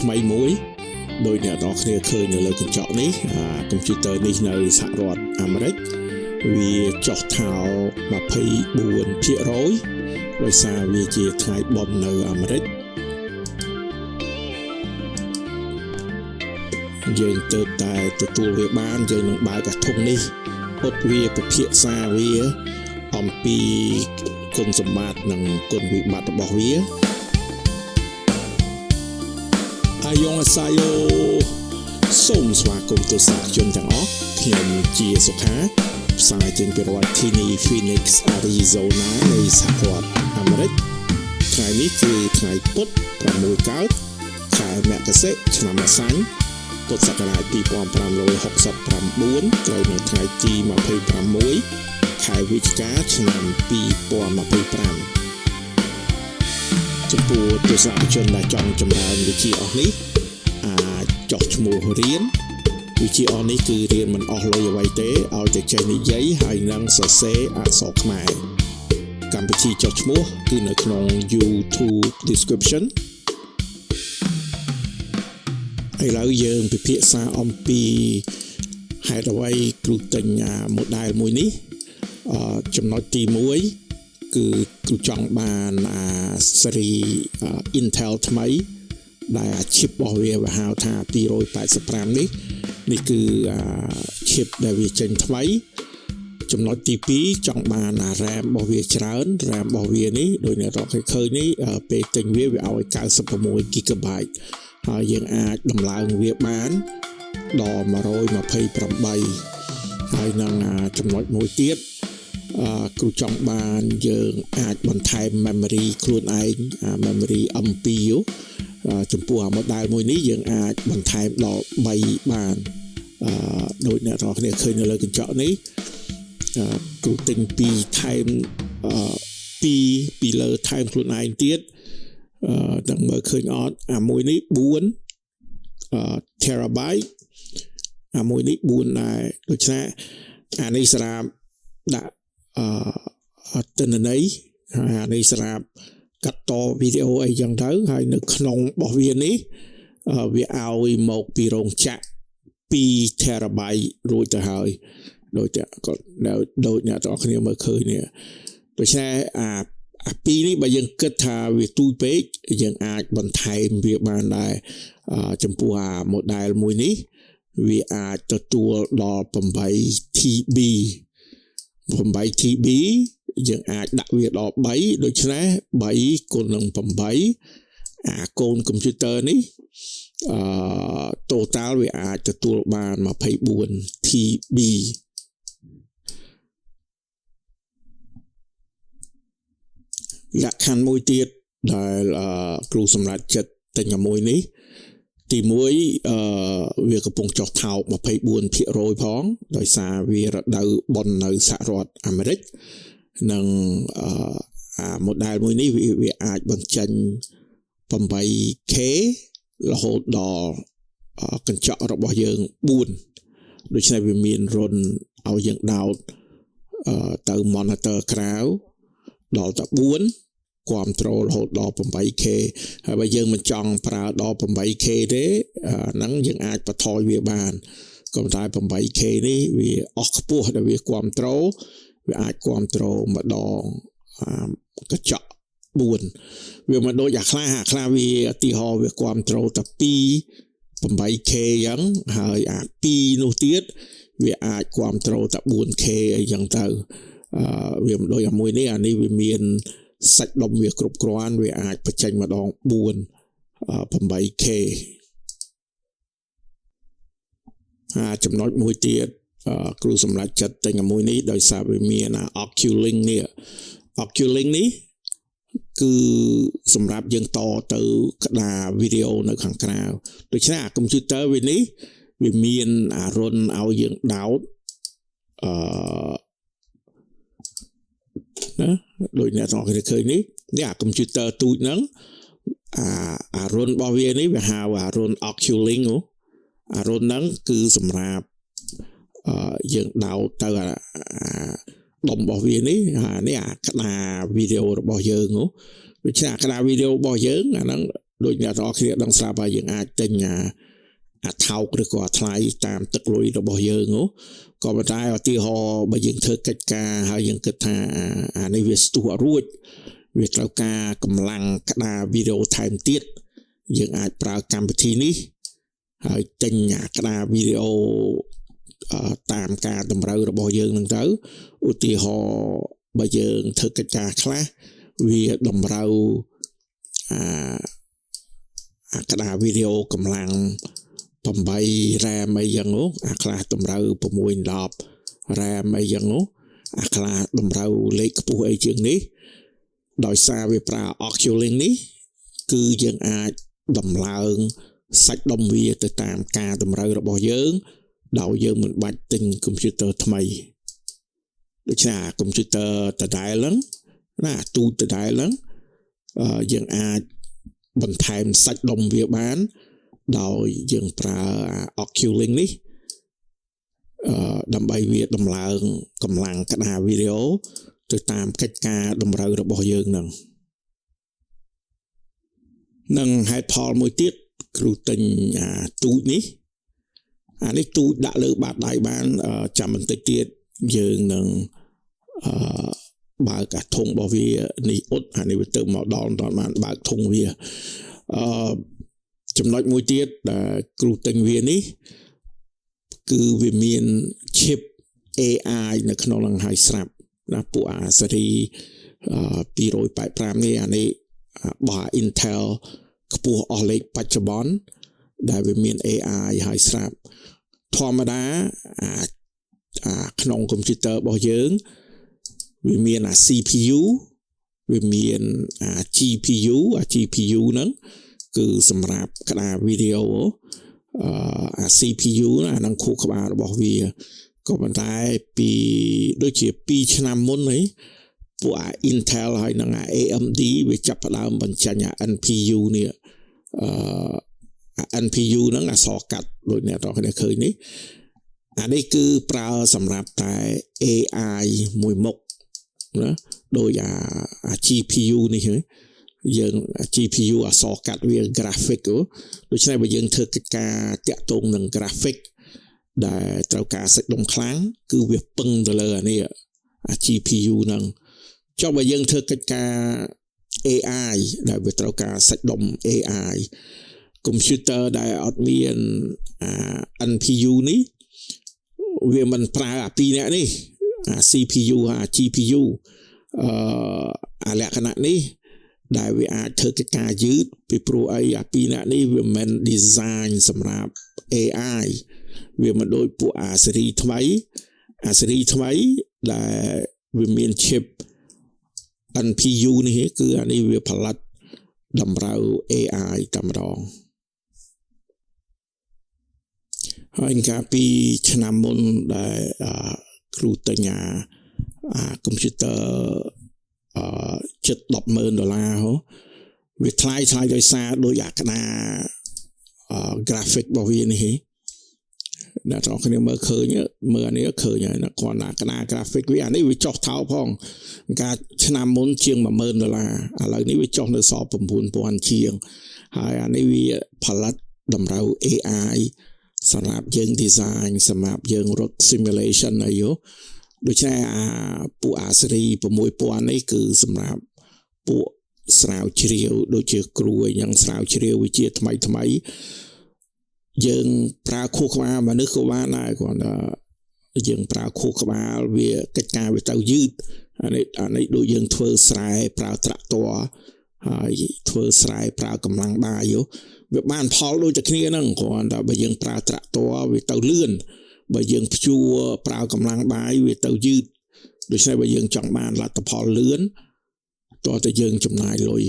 ថ្មីមួយដោយអ្នកនរគ្នាឃើញនៅលើកញ្ចក់នេះកុំព្យូទ័រនេះនៅសហរដ្ឋអាមេរិកវាចុះថោ 24% ដោយសារវាជាថ្ងៃបុណ្យនៅអាមេរិកយើងទៅតែទទួលវាបានយើងនឹងបើកអាធុងនេះពុតវាពិភាក្សាវាអំពីគុណសម្បត្តិនិងគុណវិបត្តិរបស់វាអាយ៉ងអាសាយ៉ូសូមស្វាគមន៍ទស្សនិកជនទាំងអស់ខ្ញុំជាសុខាផ្សាយចេញពីរដ្ឋធានី Phoenix Arizona នៃសហរដ្ឋអាមេរិកថ្ងៃនេះគឺថ្ងៃពុធ6កើតខែមករាឆ្នាំអាសាញ់ពុទ្ធសករាជ2569ត្រូវនៅថ្ងៃទី26ខែវិច្ឆិកាឆ្នាំ2025ចំពោះទស្សនិកជនដែលចង់ចម្រើនវិជ្ជាអស់នេះអាចចុះឈ្មោះរៀនវិជ្ជាអស់នេះគឺរៀនមិនអស់លុយអ្វីទេឲ្យតែចេះនិយាយហើយនឹងសរសេរអក្សរខ្មែរកម្មវិធីចុះឈ្មោះគឺនៅក្នុង YouTube description ឥឡូវយើងពិភាក្សាអំពីហេតុអ្វីគ្រូទិញmodel មួយនេះចំណុចទី1គឺគ្រូចង់បានស៊េរី Intel ថ្មីដែល chip របស់វាហៅថា285នេះគឺchip ដែលវាចេញថ្មីចំណុចទី2ចង់បាន RAM របស់វាច្រើន RAM របស់វានេះដោយអ្នករកឃើញនេះពេលទិញវាឲ្យ 96 GB ហើយយើងអាចដំឡើងវាបានដល់128ហើយនឹងចំណុចមួយទៀតគ្រូចង់បានយើងអាចបន្ថែម memory ខ្លួនឯងmemory M2 ចំពោះmodel មួយនេះយើងអាចបន្ថែមដល់3បានដោយអ្នកនរគ្នាឃើញនៅលើកញ្ចក់នេះគ្រូទិញ2ថែម2ពីលើថែមខ្លួនឯងទៀតដល់មើលឃើញអត់មួយនេះ4 terabyte មួយនេះ4ដែរដូច្នេះនេះសម្រាប់ដាក់ទិន្នន័យហើយនេះសម្រាប់កាត់តវីដេអូអីចឹងទៅហើយនៅក្នុងរបស់វានេះវាឲ្យមកពីរោងចក្រ2 terabyte រួចទៅហើយដូចអ្នកទាំងអស់គ្នាមើលឃើញនេះដូច្នេះពីរនេះបើយើងគិតថាវាទូចពេកយើងអាចបន្ថែមវាបានដែរចំពោះmodel មួយនេះវាអាចទទួលដល់8 TB យើងអាចដាក់វាដល់3ដូច្នេះ3គុណនឹង8កូនកុំព្យូទ័រនេះtotal វាអាចទទួលបាន24 TB លក្ខខណ្ឌមួយទៀតដែលគ្រូសម្រាប់ចិត្តទិញមួយនេះទី1វាកំពុងចុះថោក 24% ផងដោយសារវារដូវបុណ្យនៅសហរដ្ឋអាមេរិកនិងmodel មួយនេះវាអាចបញ្ចេញ 8K រហូតដល់កញ្ចក់របស់យើង4ដូច្នេះវាមានរុនឲ្យយើងដោតទៅ monitor ក្រៅដល់តែ4គ្រប់ត្រូលរហូតដល់ 8K ហើយបើយើងមិនចង់ប្រើដល់ 8K ទេហ្នឹងយើងអាចបន្ថយវាបានក៏តែ 8K នេះវាអស់ខ្ពស់ដែលវាគ្រប់ត្រូលវាអាចគ្រប់ត្រូលម្ដងកញ្ចក់4វាមិនដូចខ្លះវាឧទាហរណ៍វាគ្រប់ត្រូលតែ2 8K អញ្ចឹងហើយ2នោះទៀតវាអាចគ្រប់ត្រូលតែ 4K អីចឹងទៅវាមិនដូចមួយនេះនេះវាមានសាច់ដុំវាគ្រប់គ្រាន់វាអាចបញ្ចេញម្ដង4 8K ចំណុចមួយទៀតគ្រូសម្រាប់ចិត្តទិញមួយនេះដោយសារវាមាន Oculink នេះ Oculink នេះគឺសម្រាប់យើងតទៅក្តារវីដេអូនៅខាងក្រៅដូច្នេះកុំព្យូទ័រវានេះវាមានរុនឲ្យយើងដោតណាដូចអ្នកទាំងអស់គ្នាឃើញនេះកុំព្យូទ័រទូចហ្នឹងរុនរបស់វានេះវាហៅរុន Oculink រុនហ្នឹងគឺសម្រាប់យើងដោតទៅដុំរបស់វានេះនេះក្តារវីដេអូរបស់យើងដូច្នេះក្តារវីដេអូរបស់យើងអាហ្នឹង ដូចអ្នកទាំងអស់គ្នាដឹងស្រាប់ហើយយើងអាចទិញអាថោកឬក៏ថ្លៃតាមទឹកលុយរបស់យើងក៏ប៉ុន្តែឧទាហរណ៍បើយើងធ្វើកិច្ចការហើយយើងគិតថាអានេះវាស្ទុះអត់រួចវាត្រូវការកម្លាំងក្តារវីដេអូថែមទៀតយើងអាចប្រើកម្មវិធីនេះហើយទិញអាក្តារវីដេអូតាមការតម្រូវរបស់យើងនឹងទៅឧទាហរណ៍បើយើងធ្វើកិច្ចការខ្លះវាតម្រូវអាក្តារវីដេអូកម្លាំង8 RAM អីយ៉ាងនោះអាខ្លះតម្រូវ6 RAM អីយ៉ាងនោះអាខ្លះតម្រូវលេខខ្ពស់អីជាងនេះដោយសារវាប្រើ Oculus នេះគឺយើងអាចដំឡើងសាច់ដុំវាទៅតាមការតម្រូវរបស់យើងដោយយើងមិនបាច់ទិញកុំព្យូទ័រថ្មីដូច្នេះកុំព្យូទ័រដដែលហ្នឹងណាទូដដែលហ្នឹងយើងអាចបន្ថែមសាច់ដុំវាបានដោយយើងប្រើ Oculus នេះដើម្បីវាដំឡើងកម្លាំងក្តារវីដេអូទៅតាមកិច្ចការតម្រូវរបស់យើងនឹងហេតុផលមួយទៀតគ្រូទិញទូចនេះអានេះទូចដាក់លើបាតដៃបានចាំបន្តិចទៀតយើងនឹងបើកអាធុងរបស់វានេះអ៊ុតអានេះវាទៅមកដល់បានបើកធុងវាចំណុចមួយទៀតដែលគ្រូទិញវានេះគឺវាមាន chip AI នៅក្នុងនឹងហើយស្រាប់ណាពួកស៊េរី285នេះអានេះរបស់ Intel ខ្ពស់អស់លេខបច្ចុប្បន្នដែលវាមាន AI ហើយស្រាប់ធម្មតាក្នុងកុំព្យូទ័ររបស់យើងវាមានCPU វាមាន GPU GPU ហ្នឹងគឺសម្រាប់ក្តារវីដេអូCPU អានឹងខួរក្បាលរបស់វាក៏ប៉ុន្តែពីដូចជា2ឆ្នាំមុនហ្នឹងពួកIntel ហើយនិងAMD វាចាប់ផ្ដើមបញ្ចេញNPU នេះNPU ហ្នឹងអក្សរកាត់ដូចអ្នកទាំងគ្នាឃើញនេះអានេះគឺប្រើសម្រាប់តែ AI មួយមុខណាដោយGPU នេះយើង GPU អក្សរកាត់វា graphic ដូច្នេះបើយើងធ្វើកិច្ចការតាក់ទងនឹង graphic ដែលត្រូវការសាច់ដុំខ្លាំងគឺវាពឹងទៅលើអានេះGPU ហ្នឹងចុះបើយើងធ្វើកិច្ចការ AI ដែលវាត្រូវការសាច់ដុំ AI កុំព្យូទ័រដែលអត់មានNPU នេះវាមិនប្រើពីរនាក់នេះCPU GPU លក្ខណៈនេះដែលវាអាចធ្វើកិច្ចការយឺតពីព្រោះពីរនាក់នេះវាមិន design សម្រាប់ AI វាមិនដូចពួកស៊េរីថ្មីដែលវាមាន chip NPU នេះគឺអានេះវាផលិតតម្រូវ AI តែម្ដងហើយកាលពីឆ្នាំមុនដែលគ្រូទិញកុំព្យូទ័រជិត$10,000វាថ្លៃដោយសារដោយក្តារ graphic របស់វានេះអ្នកទាំងគ្នាមើលឃើញមើលអានេះឃើញហើយណាគាត់ណាក្តារ graphic វាអានេះវាចុះថោកផងកាលឆ្នាំមុនជាង$10,000ឥឡូវនេះវាចុះនៅសល់9,000ជាងហើយអានេះវាផលិតតម្រូវ AI សម្រាប់យើង design សម្រាប់យើងរត់ simulation អីដូច្នេះពួកស៊េរី6000នេះគឺសម្រាប់ពួកស្រាវជ្រាវដូចជាគ្រូយ៉ាងស្រាវជ្រាវវិជ្ជាថ្មីយើងប្រើខួរក្បាលមនុស្សក៏បានដែរគ្រាន់តែយើងប្រើខួរក្បាលវាកិច្ចការវាទៅយឺតអានេះដូចយើងធ្វើស្រែប្រើត្រាក់ទ័រហើយធ្វើស្រែប្រើកម្លាំងបាយវាបានផលដូចតែគ្នាហ្នឹងគ្រាន់តែបើយើងប្រើត្រាក់ទ័រវាទៅលឿនបើយើងព្យួរប្រើកម្លាំងបាយវាទៅយឺតដូច្នេះបើយើងចង់បានលទ្ធផលលឿនតើតើយើងចំណាយលុយ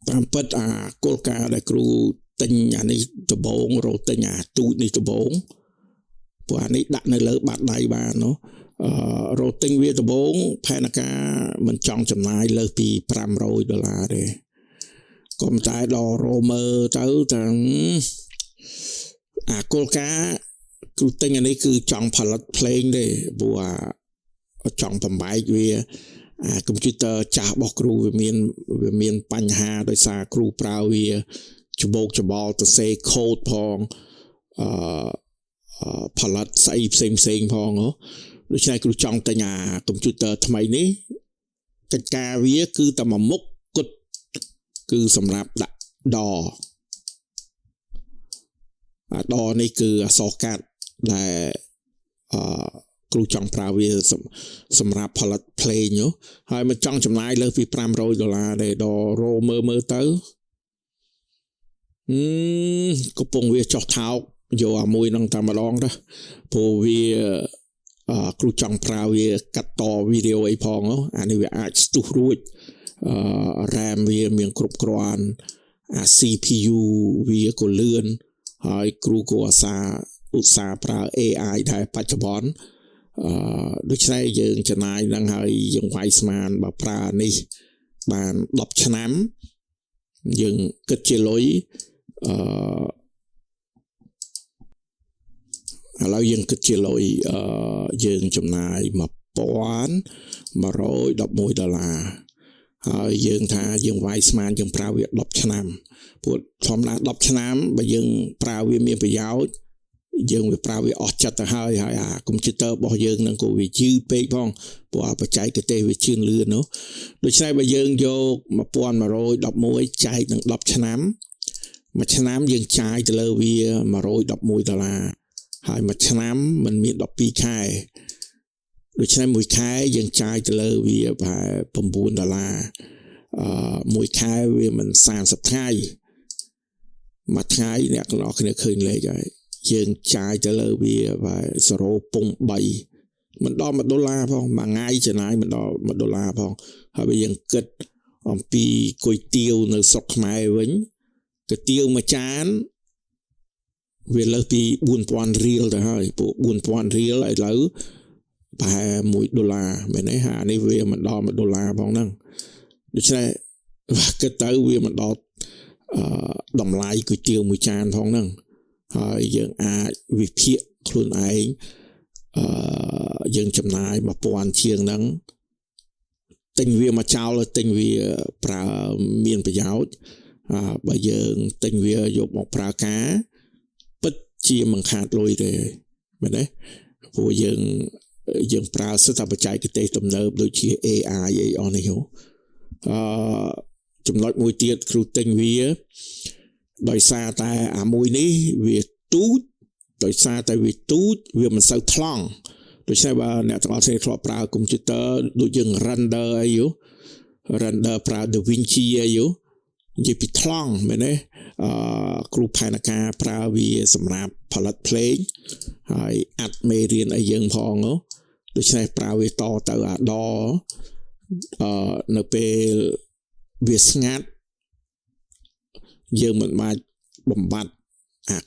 តាមពិតគោលការណ៍ដែលគ្រូទិញអានេះដំបូងរកទិញទូចនេះដំបូងព្រោះអានេះដាក់នៅលើបាតដៃបានរកទិញវាដំបូងផែនការមិនចង់ចំណាយលើសពី$500ទេក៏តែដល់រមើទៅទាំងគោលការណ៍គ្រូទិញអានេះគឺចង់ផលិតភ្លេងទេព្រោះចង់បំបែកវា កុំព្យូទ័រចាស់របស់គ្រូវាមានបញ្ហាដោយសារគ្រូប្រើវាច្បោកច្បល់ទៅសេកូដផងផលិតស្អីផ្សេងផងដូច្នេះគ្រូចង់ទិញកុំព្យូទ័រថ្មីនេះកិច្ចការវាគឺតែមួយមុខគត់គឺសម្រាប់ដាក់ដនេះគឺអក្សរកាត់ដែលគ្រូចង់ប្រើវាសម្រាប់ផលិតភ្លេងហើយមិនចង់ចំណាយលើសពី$500ទេដល់រោមើលទៅកំពុងវាចោះថោកយកអាមួយនឹងតែម្ដងទៅព្រោះវាគ្រូចង់ប្រើវាកាត់តវីដេអូអីផងអានេះវាអាចស្ទុះរួចRAM វាមានគ្រប់គ្រាន់CPU វាក៏លឿនហើយគ្រូក៏ឧស្សាហ៍ប្រើ AI ដែលបច្ចុប្បន្នដូច្នេះយើងចំណាយនឹងហើយយើងវាយស្មានបើប្រើនេះបាន10ឆ្នាំយើងគិតជាលុយឥឡូវយើងគិតជាលុយយើងចំណាយ$1,111ហើយយើងថាយើងវាយស្មានយើងប្រើវា10ឆ្នាំព្រោះធម្មតា10ឆ្នាំបើយើងប្រើវាមានប្រយោជន៍យើងវាប្រើវាអស់ចិត្តទៅហើយកុំព្យូទ័ររបស់យើងនឹងក៏វាយឺតពេកផងព្រោះបច្ចេកទេសវាជឿនលឿនដូច្នេះបើយើងយក$1,111ចែកនឹង10ឆ្នាំមួយឆ្នាំយើងចាយទៅលើវា$111ហើយមួយឆ្នាំมันមាន12ខែដូច្នេះមួយខែយើងចាយទៅលើវាប្រហែល$9មួយខែវាមិន30ថ្ងៃមួយថ្ងៃអ្នកទាំងអស់គ្នាឃើញលេខហើយយើងចាយទៅលើវាប្រហែល0.3មិនដល់$1ផងមួយថ្ងៃចំណាយមិនដល់$1ផងហើយបើយើងគិតអំពីគុយទាវនៅស្រុកខ្មែរវិញគុយទាវមួយចានវាលើសពី$4,000ទៅហើយពួក$4,000ឥឡូវប្រហែល$1មែនទេអានេះវាមិនដល់$1ផងហ្នឹងដូច្នេះគិតទៅវាមិនដល់តម្លៃគុយទាវមួយចានផងហ្នឹងហើយយើងអាចវិភាគខ្លួនឯងយើងចំណាយ$1,000ជាងហ្នឹងទិញវាមកចោលទិញវាប្រើមានប្រយោជន៍បើយើងទិញវាយកមកប្រើការពិតជាមិនខាតលុយទេមែនទេព្រោះយើងប្រើសិទ្ធិបច្ចេកទេសទំនើបដូចជា AI អីអស់នេះចំណុចមួយទៀតគ្រូទិញវាដោយសារតែអាមួយនេះវាទូចដោយសារតែវាទូចវាមិនសូវថ្លង់ដូច្នេះបើអ្នកទាំងអស់គ្នាធ្លាប់ប្រើកុំព្យូទ័រដូចយើង render អីrender ប្រើ DaVinci អីនិយាយពីថ្លង់មែនទេគ្រូផែនការប្រើវាសម្រាប់ផលិតភ្លេងហើយអាត់មេរៀនអីយើងផងដូច្នេះប្រើវាតទៅនៅពេលវាស្ងាត់យើងមិនបាច់បំបត្តិ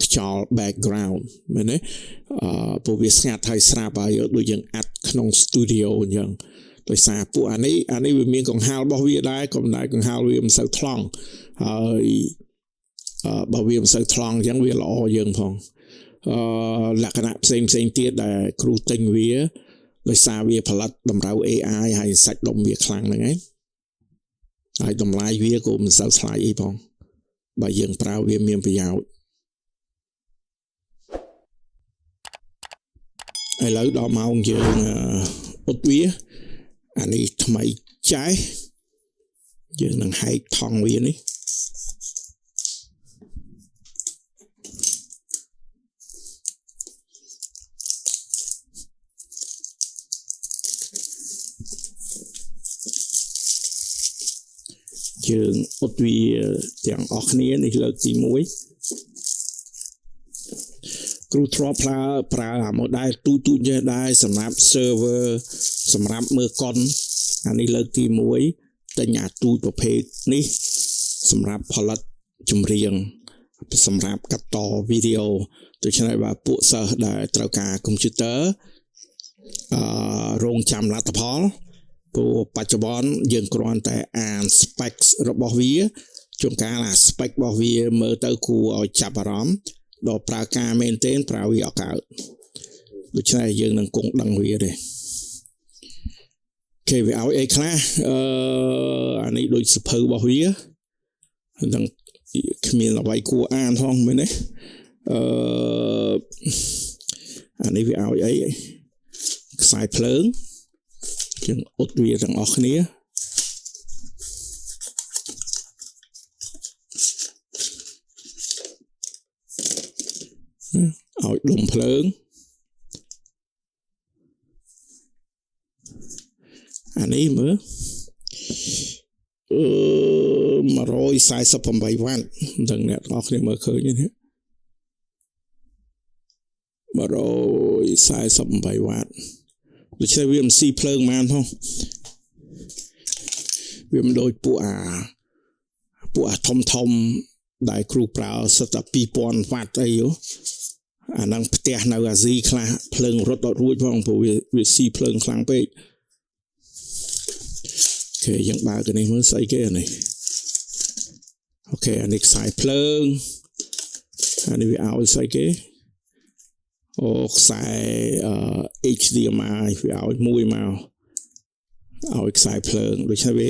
ខ្យល់ background មែនទេព្រោះវាស្ងាត់ហើយស្រាប់ហើយដូចយើងអាត់ក្នុង studio អញ្ចឹងដោយសារពួកអានេះវាមានកង្ហាររបស់វាដែរក៏ប៉ុន្តែកង្ហារវាមិនសូវថ្លង់ហើយបើវាមិនសូវថ្លង់អញ្ចឹងវាល្អយើងផងលក្ខណៈផ្សេងទៀតដែលគ្រូទិញវាដោយសារវាផលិតតម្រូវ AI ហើយសាច់ដុំវាខ្លាំងហ្នឹងឯងហើយតម្លៃវាក៏មិនសូវថ្លៃអីផងបើយើងប្រើវាមានប្រយោជន៍ឥឡូវដល់ម៉ោងយើងអ៊ុតវាអានេះថ្មីចាស់យើងនឹងហែកថង់វានេះយើងអ៊ុតវាទាំងអស់គ្នានេះលើកទី1គ្រូធ្លាប់ប្រើអា model ទូចចេះដែរសម្រាប់ server សម្រាប់មើលកុនអានេះលើកទី1ទិញអាទូចប្រភេទនេះសម្រាប់ផលិតចម្រៀងសម្រាប់កាត់តវីដេអូដូច្នេះបើពួកសិស្សដែលត្រូវការកុំព្យូទ័ររងចាំលទ្ធផលព្រោះបច្ចុប្បន្នយើងគ្រាន់តែអាន specs របស់វាជួនកាលអា spec របស់វាមើលទៅគួរឲ្យចាប់អារម្មណ៍ដល់ប្រើការមែនទែនប្រើវាអត់កើតដូច្នេះយើងនឹងគង់ដឹងវាទេអូខ គេវាឲ្យអីខ្លះអានេះដូចសភៅរបស់វាហ្នឹងគ្មានអ្វីគួរអានផងមែនទេអានេះវាឲ្យអីខ្សែភ្លើងយើងអ៊ុតវាទាំងអស់គ្នាឲ្យដុំភ្លើងអានេះមើល148វ៉ាត់ដឹងអ្នកទាំងអស់គ្នាមើលឃើញទេ148វ៉ាត់ដូច្នេះវាមិនស៊ីភ្លើងបានផងវាមិនដូចពួកអាធំដែលគ្រូប្រើសិតតែ2000វ៉ាត់អីអាហ្នឹងផ្ទះនៅអាស៊ីខ្លះភ្លើងរត់អត់រួចផងព្រោះវាស៊ីភ្លើងខ្លាំងពេកអូខេយើងបើកនេះមើលស្អីគេអានេះអូខេអានេះខ្សែភ្លើងអានេះវាឲ្យស្អីគេអូខ្សែHDMI វាឲ្យមួយមកឲ្យខ្សែភ្លើងដូច្នេះវា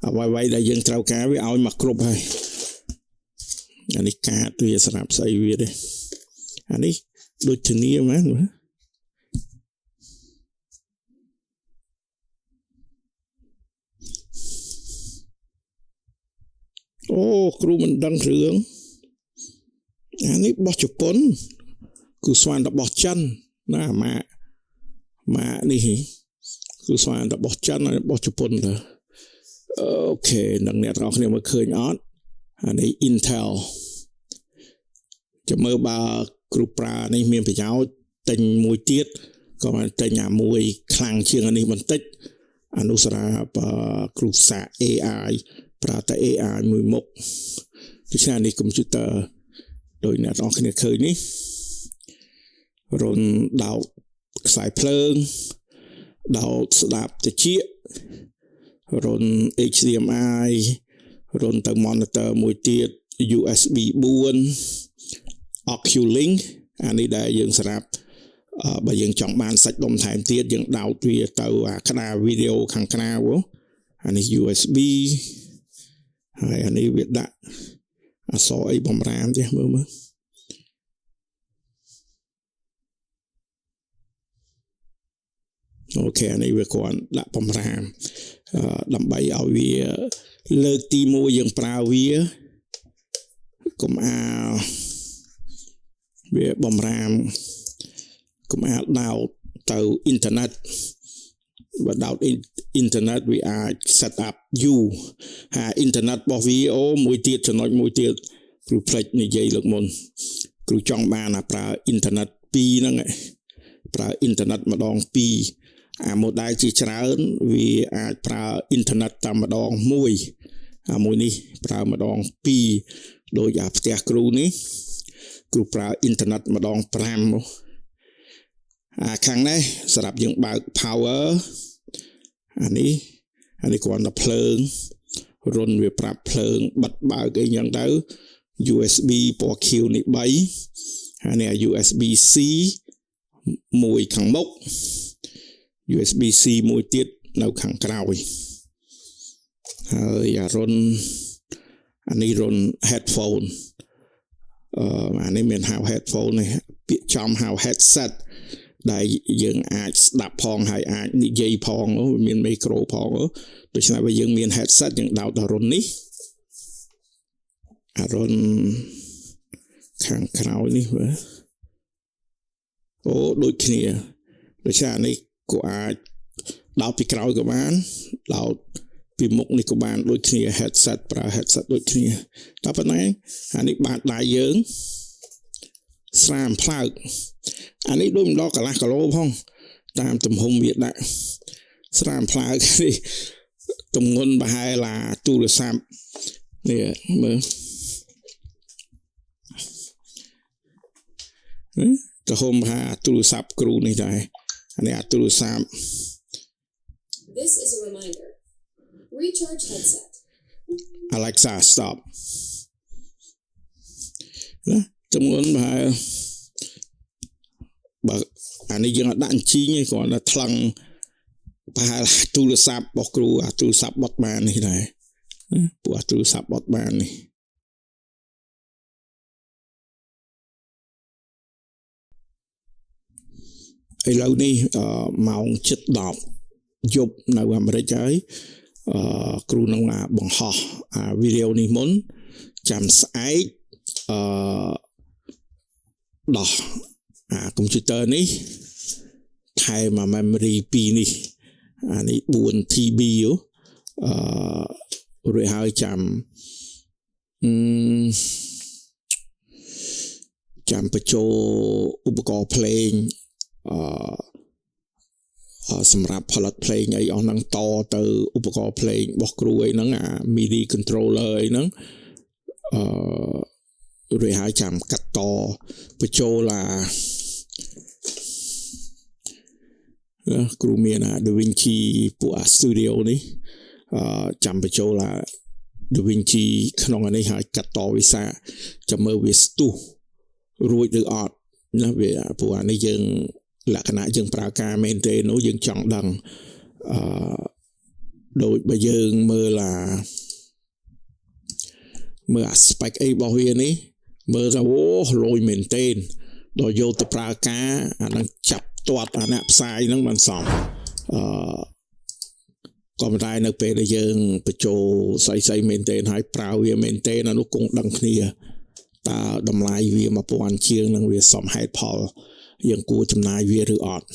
អ្វីដែលយើងត្រូវការវាឲ្យមកគ្រប់ហើយអានេះកាតវាសម្រាប់ស្អីវាទេអានេះដូចធានាមែនអូគ្រូមិនដឹងរឿងអានេះបោះជប៉ុនគឺស្វែងរបស់ចិនណាម៉ាកនេះគឺស្វែងរបស់ចិនហើយរបស់ជប៉ុនទៅអូខេនឹងអ្នកទាំងអស់គ្នាមើលឃើញអត់អានេះ Intel ចាំមើលបើគ្រូប្រើនេះមានប្រយោជន៍ទិញមួយទៀតក៏បានទិញអាមួយខ្លាំងជាងអានេះបន្តិចអនុសារគ្រូសា AI ប្រើតែ AI មួយមុខដូច្នេះនេះកុំព្យូទ័រដោយអ្នកទាំងអស់គ្នាឃើញនេះរុនដោតខ្សែភ្លើងដោតស្ដាប់ត្រចៀករុន HDMI រុនទៅ monitor មួយទៀត USB 4 Oculink អានេះដែលយើងសម្រាប់បើយើងចង់បានសាច់ដុំថែមទៀតយើងដោតវាទៅអាក្តារវីដេអូខាងក្រៅអានេះ USB ហើយអានេះវាដាក់អក្សរអីបំរាមទេមើលអូខេអានេះវាគ្រាន់ដាក់បំរាមដើម្បីឲ្យវាលើកទី1យើងប្រើវាកុំអាលវាបំរាមកុំអាលដោតទៅអ៊ីនធឺណិតបើដោតអ៊ីនធឺណិតវាអាច set up យូរហើយអ៊ីនធឺណិតរបស់វីអូមួយទៀតចំណុចមួយទៀតគ្រូផ្លេចនិយាយលើកមុនគ្រូចង់បានប្រើអ៊ីនធឺណិត2ហ្នឹងប្រើអ៊ីនធឺណិតម្ដង2អា model ជាច្រើនវាអាចប្រើអ៊ីនធឺណិតតែម្ដងមួយអាមួយនេះប្រើម្ដង2ដោយអាផ្ទះគ្រូនេះគ្រូប្រើអ៊ីនធឺណិតម្ដង5ខាងនេះសម្រាប់យើងបើក power អានេះគ្រាន់តែភ្លើងរុនវាប្រាប់ភ្លើងបិទបើកអីយ៉ាងទៅ USB ពណ៌ខៀវនេះ3ហើយនេះ USB C មួយខាងមុខ USB C មួយទៀតនៅខាងក្រោយហើយអានេះរុន headphone អានេះមានហៅ headphone នេះពាក្យចំហៅ headset ដែលយើងអាចស្ដាប់ផងហើយអាចនិយាយផងមានមីក្រូផងដូច្នេះបើយើងមាន headset យើងដោតដល់រុននេះរុនខាងក្រោយនេះអូដូចគ្នាដូច្នេះអានេះក៏អាចដោតពីក្រោយក៏បានដោតពីមុខនេះក៏បានដូចគ្នា headset ប្រើ headset ដូចគ្នាតែប៉ុណ្ណឹងអានេះបាតដៃយើងស្រាមផ្លើកអានេះដូចម្ដងកន្លះគីឡូផងតាមទំហំវាដាក់ស្រាមផ្លើកនេះទម្ងន់ប្រហែលឡាទូរស័ព្ទនេះមើលទំហំប្រហែលទូរស័ព្ទគ្រូនេះដែរអានេះទូរស័ព្ទ This is a reminder. Recharge headset. Alexa stop ណាទម្ងន់ប្រហែលបើអានេះយើងអត់ដាក់អញ្ជីងទេគ្រាន់តែថ្លឹង ប្រហែលទូរស័ព្ទរបស់គ្រូទូរស័ព្ទបត់បាននេះដែរពួកទូរស័ព្ទបត់បាននេះឥឡូវនេះម៉ោង7:10យប់នៅអាមេរិកហើយគ្រូនឹងបង្ហោះវីដេអូនេះមុនចាំស្អែកដោះកុំព្យូទ័រនេះថែមmemory 2នេះនេះ4 TB រួចហើយចាំបញ្ចូលឧបករណ៍ភ្លេងសម្រាប់ផលិតភ្លេងអីអស់ហ្នឹងតទៅឧបករណ៍ភ្លេងរបស់គ្រូអីហ្នឹងMIDI controller អីហ្នឹងរួចហើយចាំកាត់តបញ្ចូលគ្រូមាន DaVinci ពួក Studio នេះចាំបញ្ចូលDaVinci ក្នុងអានេះហើយកាត់តវាចាំមើលវាស្ទុះរួចឬអត់ណាវាព្រោះអានេះយើងលក្ខណៈយើងប្រើការមែនទេនោះយើងចង់ដឹងដូចបើយើងមើលspec អីរបស់វានេះមើលថាលយមែនទេដល់យកទៅប្រើការអានឹងចាប់ទាត់អាអ្នកផ្សាយហ្នឹងបានសមក៏ប៉ុន្តែនៅពេលដែលយើងបញ្ចូលស្អីមែនទេហើយប្រើវាមែនទេអានោះគង់ដឹងគ្នាតើតម្លៃវា1000ជាងនឹងវាសមហេតុផលយើងគួរចំណាយវាឬអត់